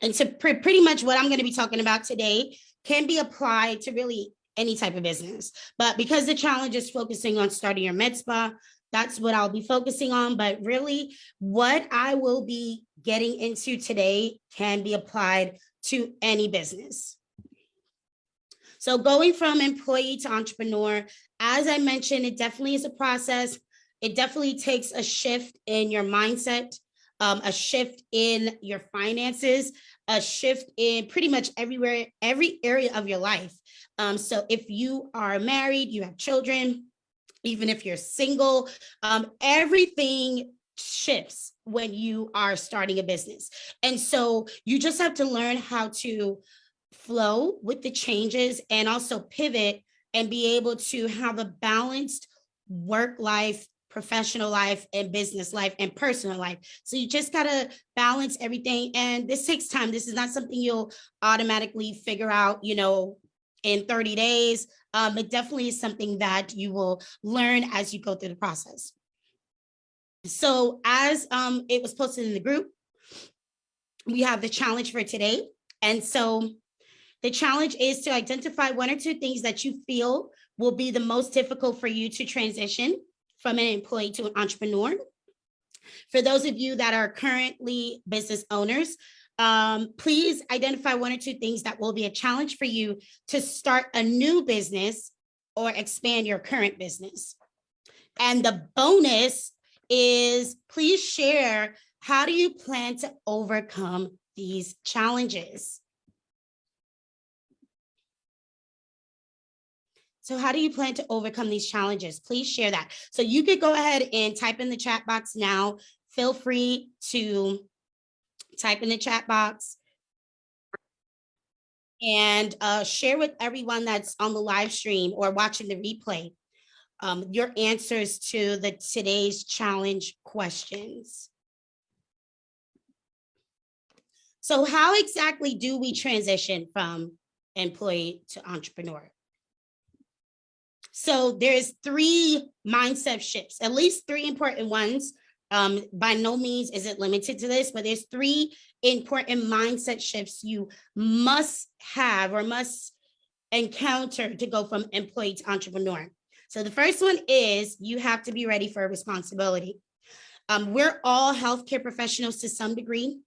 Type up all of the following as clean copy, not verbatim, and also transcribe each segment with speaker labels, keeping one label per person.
Speaker 1: And so pretty much what I'm going to be talking about today can be applied to really any type of business. But because the challenge is focusing on starting your med spa, that's what I'll be focusing on. But really, what I will be getting into today can be applied to any business. So going from employee to entrepreneur, as I mentioned, it definitely is a process. It definitely takes a shift in your mindset, a shift in your finances, a shift in pretty much everywhere, every area of your life. So if you are married, you have children, even if you're single, everything shifts when you are starting a business. And so you just have to learn how to flow with the changes and also pivot and be able to have a balanced work life, professional life, and business life and personal life. So you just got to balance everything. And this takes time. This is not something you'll automatically figure out, in 30 days. It definitely is something that you will learn as you go through the process. So as it was posted in the group, we have the challenge for today. And so the challenge is to identify 1 or 2 things that you feel will be the most difficult for you to transition from an employee to an entrepreneur. For those of you that are currently business owners, please identify 1 or 2 things that will be a challenge for you to start a new business or expand your current business. And the bonus is please share, how do you plan to overcome these challenges? So how do you plan to overcome these challenges? Please share that. So you could go ahead and type in the chat box now. Feel free to type in the chat box and share with everyone that's on the live stream or watching the replay your answers to today's challenge questions. So how exactly do we transition from employee to entrepreneur? So there's 3 mindset shifts, at least 3 important ones. By no means is it limited to this, but there's 3 important mindset shifts you must have or must encounter to go from employee to entrepreneur. So the first one is you have to be ready for responsibility. We're all healthcare professionals to some degree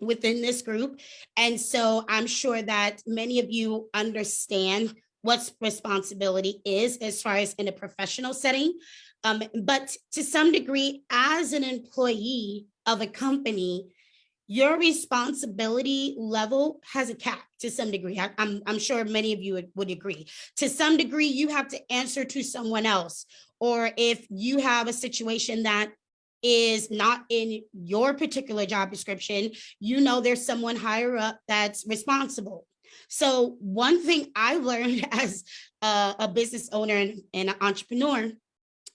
Speaker 1: within this group. And so I'm sure that many of you understand what responsibility is as far as in a professional setting. But to some degree, as an employee of a company, your responsibility level has a cap to some degree. I'm sure many of you would agree. To some degree, you have to answer to someone else. Or if you have a situation that is not in your particular job description, there's someone higher up that's responsible. So one thing I learned as a business owner and an entrepreneur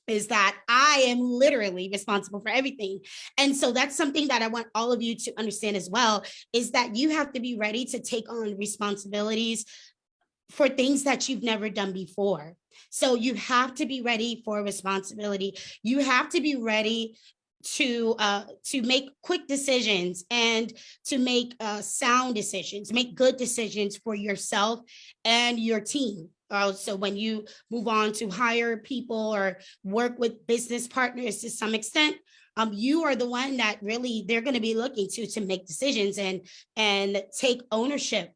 Speaker 1: is that I am literally responsible for everything. And so that's something that I want all of you to understand as well, is that you have to be ready to take on responsibilities for things that you've never done before. So you have to be ready for responsibility. You have to be ready to make quick decisions and to make sound decisions, make good decisions for yourself and your team. So when you move on to hire people or work with business partners to some extent, you are the one that really they're going to be looking to make decisions and take ownership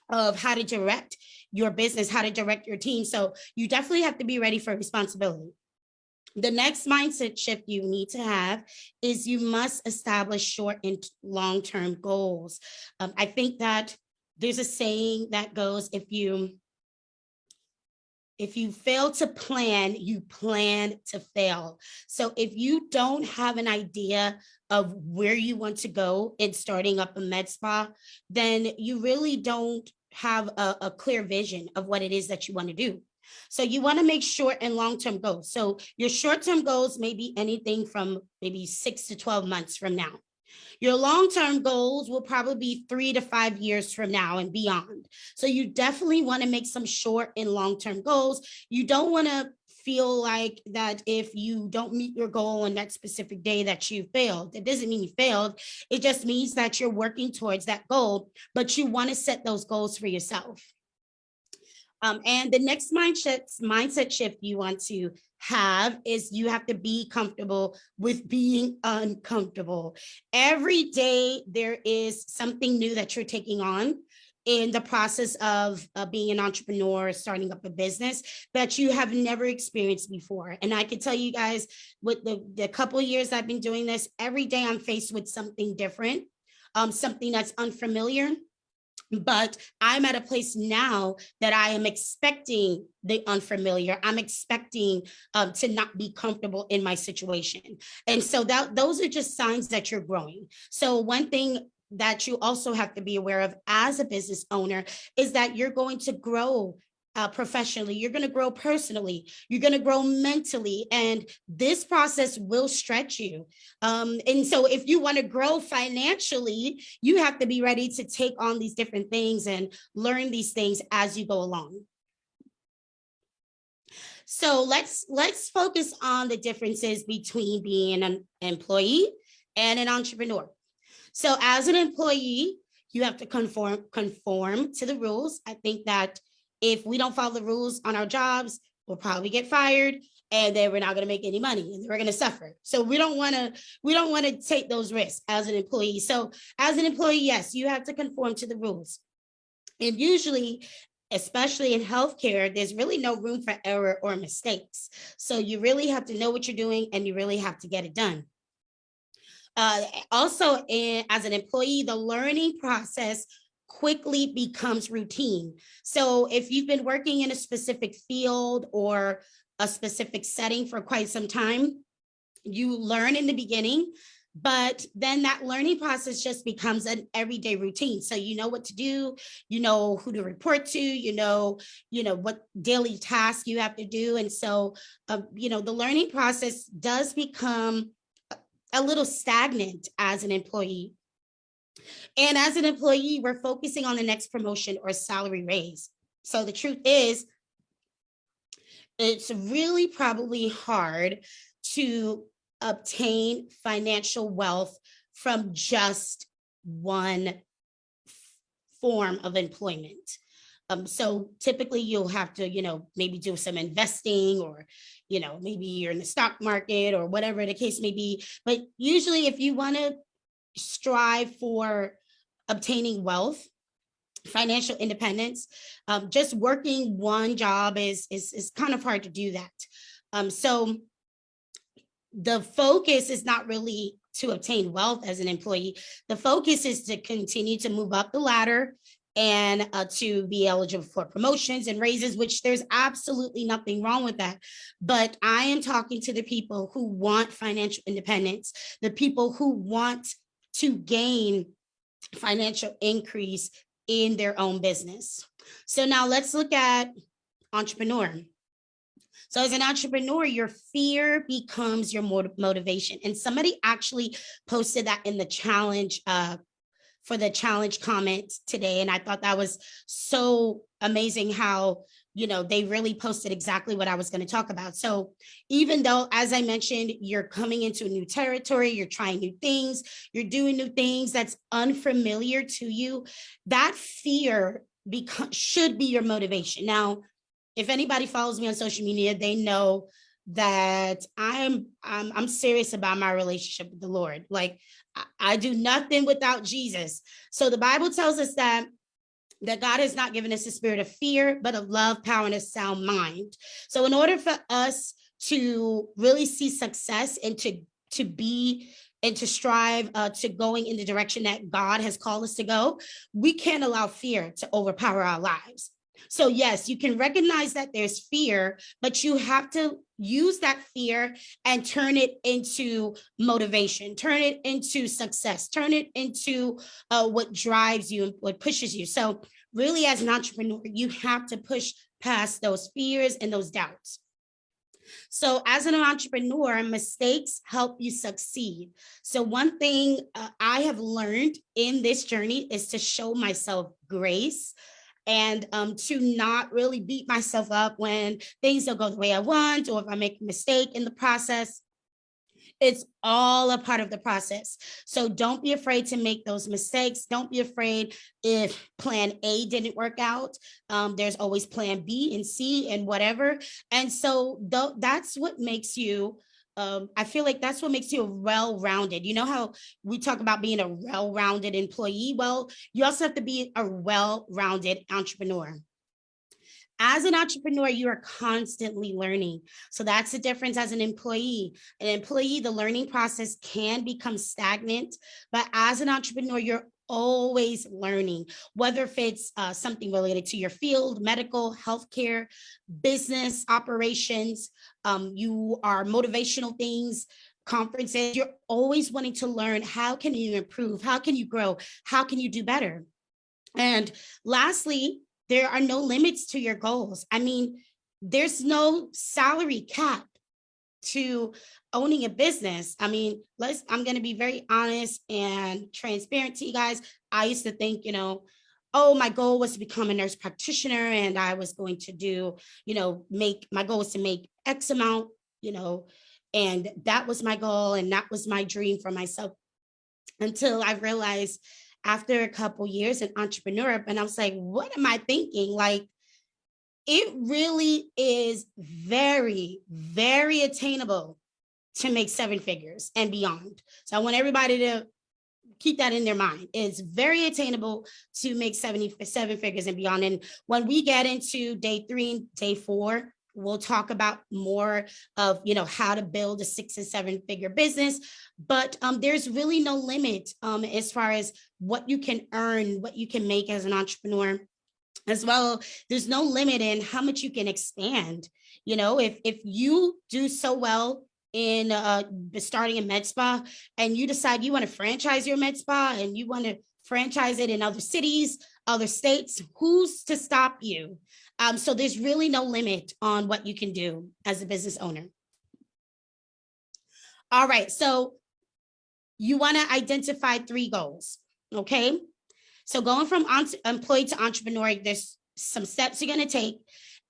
Speaker 1: of how to direct your business, how to direct your team. So you definitely have to be ready for responsibility. The next mindset shift you need to have is you must establish short and long-term goals. I think that there's a saying that goes, if you fail to plan, you plan to fail. So if you don't have an idea of where you want to go in starting up a med spa, then you really don't have a clear vision of what it is that you want to do. So you want to make short and long-term goals. So your short-term goals may be anything from maybe 6 to 12 months from now. Your long-term goals will probably be 3 to 5 years from now and beyond. So you definitely want to make some short and long-term goals. You don't want to feel like that if you don't meet your goal on that specific day that you failed. It doesn't mean you failed. It just means that you're working towards that goal, but you want to set those goals for yourself. And the next mindset shift you want to have is you have to be comfortable with being uncomfortable. Every day there is something new that you're taking on in the process of being an entrepreneur, starting up a business that you have never experienced before. And I can tell you guys, with the couple of years I've been doing this, every day I'm faced with something different, something that's unfamiliar. But I'm at a place now that I am expecting the unfamiliar. I'm expecting to not be comfortable in my situation. And so those are just signs that you're growing. So one thing that you also have to be aware of as a business owner is that you're going to grow professionally, you're going to grow personally, you're going to grow mentally, and this process will stretch you. And so if you want to grow financially, you have to be ready to take on these different things and learn these things as you go along. So let's focus on the differences between being an employee and an entrepreneur. So as an employee, you have to conform to the rules. I think that if we don't follow the rules on our jobs, we'll probably get fired, and then we're not going to make any money, and we're going to suffer. So we don't want to take those risks as an employee. So as an employee, yes, you have to conform to the rules. And usually, especially in healthcare, there's really no room for error or mistakes. So you really have to know what you're doing, and you really have to get it done. Also, as an employee, the learning process quickly becomes routine. So if you've been working in a specific field or a specific setting for quite some time, you learn in the beginning, but then that learning process just becomes an everyday routine. So you know what to do, you know who to report to, you know what daily tasks you have to do. And so, the learning process does become a little stagnant as an employee. And as an employee, we're focusing on the next promotion or salary raise. So the truth is, it's really probably hard to obtain financial wealth from just one form of employment. So typically you'll have to, maybe do some investing, or, maybe you're in the stock market or whatever the case may be. But usually if you want to strive for obtaining wealth, financial independence, just working one job is kind of hard to do that. So the focus is not really to obtain wealth as an employee. The focus is to continue to move up the ladder and to be eligible for promotions and raises, which there's absolutely nothing wrong with that. But I am talking to the people who want financial independence, the people who want to gain financial increase in their own business. So now let's look at entrepreneur. So as an entrepreneur, your fear becomes your motivation. And somebody actually posted that in the challenge for the challenge comment today. And I thought that was so amazing how, they really posted exactly what I was going to talk about. So even though, as I mentioned, you're coming into a new territory, you're trying new things, you're doing new things that's unfamiliar to you, that fear should be your motivation. Now, if anybody follows me on social media, they know that I'm serious about my relationship with the Lord. Like I do nothing without Jesus. So the Bible tells us that God has not given us a spirit of fear, but of love, power, and a sound mind. So in order for us to really see success and to be and to strive to going in the direction that God has called us to go, we can't allow fear to overpower our lives. So yes, you can recognize that there's fear, but you have to use that fear and turn it into motivation, turn it into success, turn it into what drives you and what pushes you. So really, as an entrepreneur, you have to push past those fears and those doubts. So as an entrepreneur, mistakes help you succeed. So one thing I have learned in this journey is to show myself grace. and to not really beat myself up when things don't go the way I want, or if I make a mistake in the process. It's all a part of the process. So don't be afraid to make those mistakes. Don't be afraid if plan A didn't work out. There's always plan B and C and whatever. And so that's what makes you, I feel like that's what makes you well-rounded. You know how we talk about being a well-rounded employee? Well, you also have to be a well-rounded entrepreneur. As an entrepreneur, you are constantly learning. So that's the difference as an employee. An employee, the learning process can become stagnant, but as an entrepreneur, you're always learning, whether if it's something related to your field, medical, healthcare, business operations, you are motivational things, conferences, you're always wanting to learn. How can you improve? How can you grow? How can you do better? And lastly, there are no limits to your goals. I mean, there's no salary cap to owning a business. I mean, I'm going to be very honest and transparent to you guys. I used to think, oh, my goal was to become a nurse practitioner and I was going to do, my goal was to make X amount, and that was my goal and that was my dream for myself, until I realized after a couple years in entrepreneur, and I was like, what am I thinking? Like, it really is very, very attainable to make 7 figures and beyond. So I want everybody to keep that in their mind. It's very attainable to make 7 figures and beyond. And when we get into day 3 and day 4, we'll talk about more of, how to build a 6 and 7 figure business. But there's really no limit as far as what you can earn, what you can make as an entrepreneur. As well, there's no limit in how much you can expand. If you do so well in starting a med spa and you decide you want to franchise your med spa and you want to franchise it in other cities, other states, who's to stop you? So there's really no limit on what you can do as a business owner. All right, so you want to identify 3 goals, okay? So going from employee to entrepreneur, there's some steps you're going to take,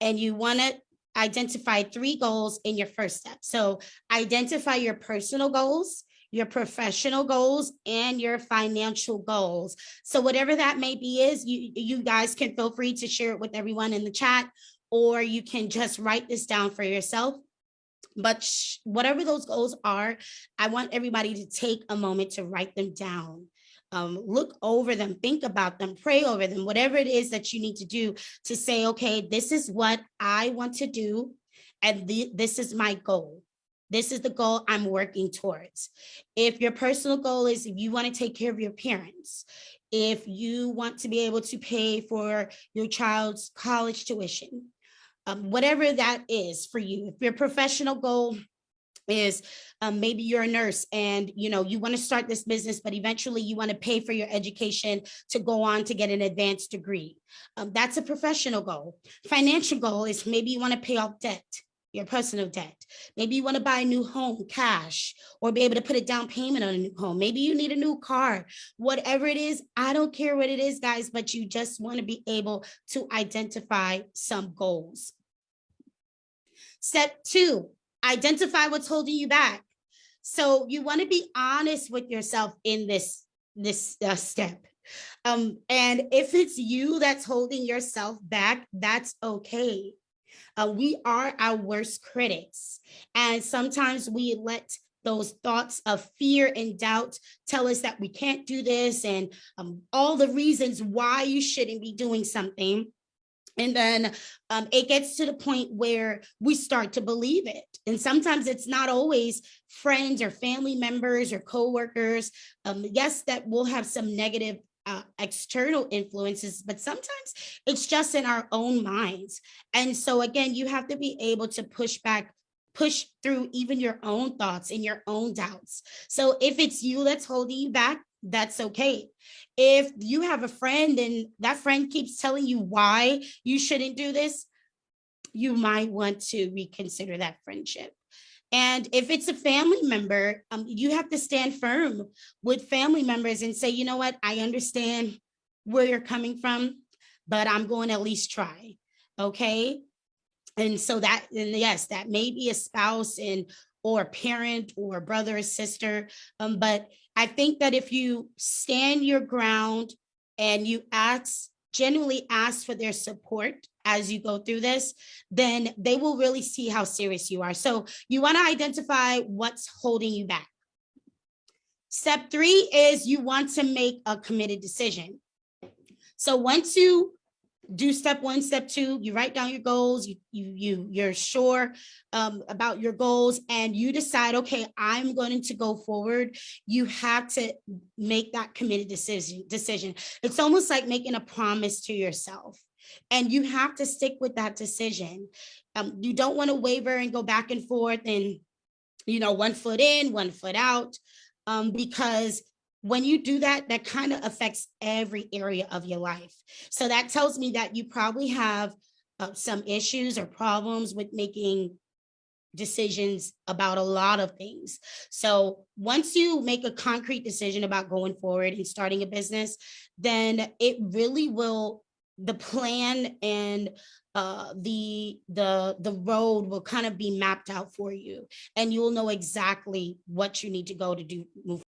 Speaker 1: and you want to identify 3 goals in your first step. So identify your personal goals, your professional goals, and your financial goals. So whatever that may be is, you guys can feel free to share it with everyone in the chat, or you can just write this down for yourself. But whatever those goals are, I want everybody to take a moment to write them down. Look over them, think about them, pray over them, whatever it is that you need to do to say, okay, this is what I want to do, and this is my goal. This is the goal I'm working towards. If your personal goal is, if you want to take care of your parents, if you want to be able to pay for your child's college tuition, whatever that is for you. If your professional goal is maybe you're a nurse and you want to start this business, but eventually you want to pay for your education to go on to get an advanced degree. That's a professional goal. Financial goal is maybe you want to pay off debt, your personal debt. Maybe you want to buy a new home cash, or be able to put a down payment on a new home. Maybe you need a new car. Whatever it is, I don't care what it is, guys, but you just want to be able to identify some goals. Step 2, identify what's holding you back. So you want to be honest with yourself in this step. And if it's you that's holding yourself back, that's okay. We are our worst critics. And sometimes we let those thoughts of fear and doubt tell us that we can't do this, and all the reasons why you shouldn't be doing something. And then it gets to the point where we start to believe it. And sometimes it's not always friends or family members or coworkers. Yes, that will have some negative external influences, but sometimes it's just in our own minds. And so again, you have to be able to push through even your own thoughts and your own doubts. So if it's you that's holding you back, that's okay. If you have a friend and that friend keeps telling you why you shouldn't do this, you might want to reconsider that friendship. And if it's a family member, you have to stand firm with family members and say, you know what, I understand where you're coming from, but I'm going to at least try. Okay. And so that, and yes, that may be a spouse and or a parent or a brother or sister. But I think that if you stand your ground and you genuinely ask for their support as you go through this, then they will really see how serious you are. So you want to identify what's holding you back. Step 3 is you want to make a committed decision. So once you do step 1, step 2, you write down your goals, you're sure about your goals, and you decide, okay, I'm going to go forward. You have to make that committed decision. It's almost like making a promise to yourself, and you have to stick with that decision. You don't want to waver and go back and forth and, one foot in, one foot out, because when you do that, that kind of affects every area of your life. So that tells me that you probably have some issues or problems with making decisions about a lot of things. So once you make a concrete decision about going forward and starting a business, then it really will, the plan and the road will kind of be mapped out for you, and you'll know exactly what you need to go to do move